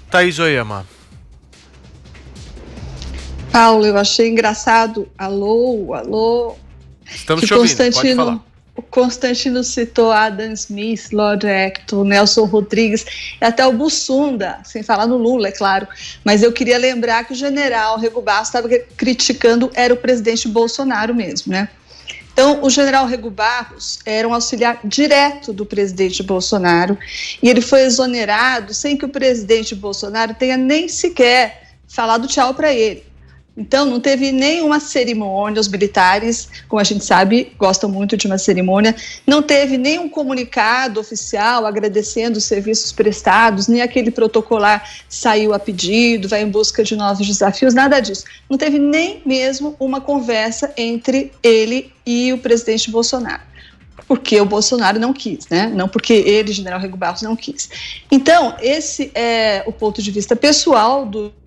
Thaís Oyama. Paulo, eu achei engraçado. Alô. Estamos te ouvindo, pode falar. O Constantino citou Adam Smith, Lord Acton, Nelson Rodrigues, e até o Bussunda, sem falar no Lula, é claro. Mas eu queria lembrar que o general Rego Barros estava criticando, era o presidente Bolsonaro mesmo, né? Então, o general Rego Barros era um auxiliar direto do presidente Bolsonaro e ele foi exonerado sem que o presidente Bolsonaro tenha nem sequer falado tchau para ele. Então, não teve nenhuma cerimônia, os militares, como a gente sabe, gostam muito de uma cerimônia, não teve nenhum comunicado oficial agradecendo os serviços prestados, nem aquele protocolar saiu a pedido, vai em busca de novos desafios, nada disso. Não teve nem mesmo uma conversa entre ele e o presidente Bolsonaro. Porque o Bolsonaro não quis, né? Não porque ele, general Rego Barros, não quis. Então, esse é o ponto de vista pessoal do...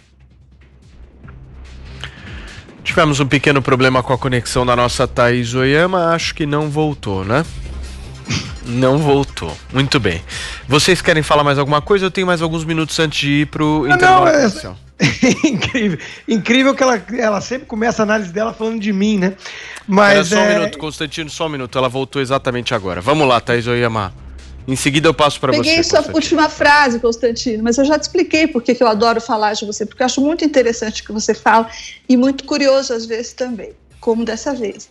Tivemos um pequeno problema com a conexão da nossa Thaís Oyama, acho que não voltou, né? Não voltou. Muito bem. Vocês querem falar mais alguma coisa? Eu tenho mais alguns minutos antes de ir pro intervalo comercial. Incrível que ela sempre começa a análise dela falando de mim, né? Mas só um minuto, Constantino, só um minuto. Ela voltou exatamente agora. Vamos lá, Thaís Oyama. Em seguida eu passo para você. Peguei sua última frase, Constantino, mas eu já te expliquei por que eu adoro falar de você, porque eu acho muito interessante o que você fala e muito curioso às vezes também, como dessa vez.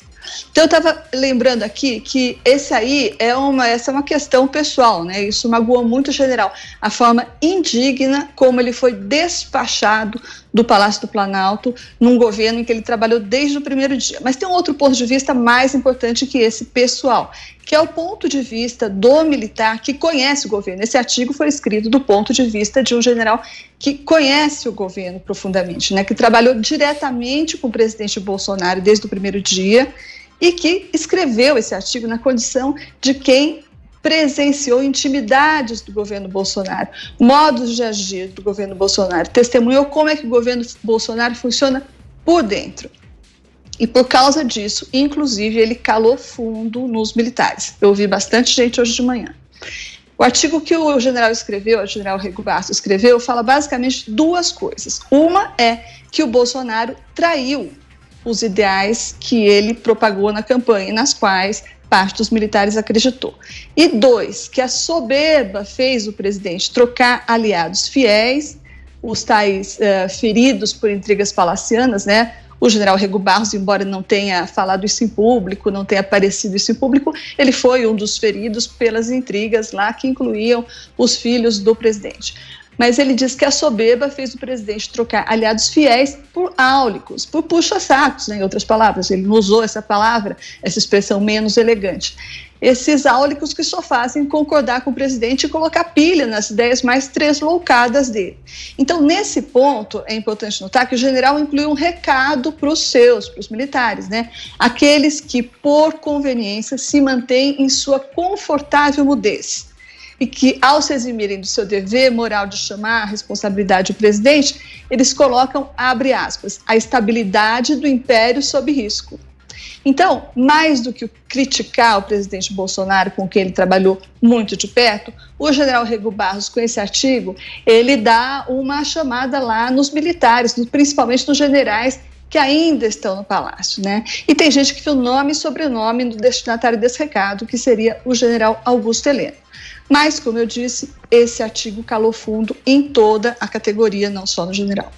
Então eu estava lembrando aqui que essa é uma questão pessoal, né? Isso magoou muito o general, a forma indigna como ele foi despachado do Palácio do Planalto num governo em que ele trabalhou desde o primeiro dia. Mas tem um outro ponto de vista mais importante que esse pessoal, que é o ponto de vista do militar que conhece o governo. Esse artigo foi escrito do ponto de vista de um general que conhece o governo profundamente, né? Que trabalhou diretamente com o presidente Bolsonaro desde o primeiro dia e que escreveu esse artigo na condição de quem presenciou intimidades do governo Bolsonaro, modos de agir do governo Bolsonaro, testemunhou como é que o governo Bolsonaro funciona por dentro. E por causa disso, inclusive, ele calou fundo nos militares. Eu ouvi bastante gente hoje de manhã. O artigo que o general escreveu, o general Rego Barros escreveu, fala basicamente duas coisas. Uma é que o Bolsonaro traiu os ideais que ele propagou na campanha, nas quais parte dos militares acreditou. E dois, que a soberba fez o presidente trocar aliados fiéis, os tais feridos por intrigas palacianas, né? O general Rego Barros, embora não tenha falado isso em público, não tenha aparecido isso em público, ele foi um dos feridos pelas intrigas lá que incluíam os filhos do presidente. Mas ele diz que a soberba fez o presidente trocar aliados fiéis por áulicos, por puxa-sacos, né, em outras palavras. Ele não usou essa palavra, essa expressão menos elegante. Esses áulicos que só fazem concordar com o presidente e colocar pilha nas ideias mais tresloucadas dele. Então, nesse ponto, é importante notar que o general incluiu um recado para os militares, né? Aqueles que, por conveniência, se mantêm em sua confortável mudez. E que, ao se eximirem do seu dever moral de chamar a responsabilidade do presidente, eles colocam, abre aspas, a estabilidade do império sob risco. Então, mais do que criticar o presidente Bolsonaro, com quem ele trabalhou muito de perto, o general Rego Barros, com esse artigo, ele dá uma chamada lá nos militares, principalmente nos generais que ainda estão no palácio, né? E tem gente que viu nome e sobrenome do destinatário desse recado, que seria o general Augusto Heleno. Mas, como eu disse, esse artigo calou fundo em toda a categoria, não só no general.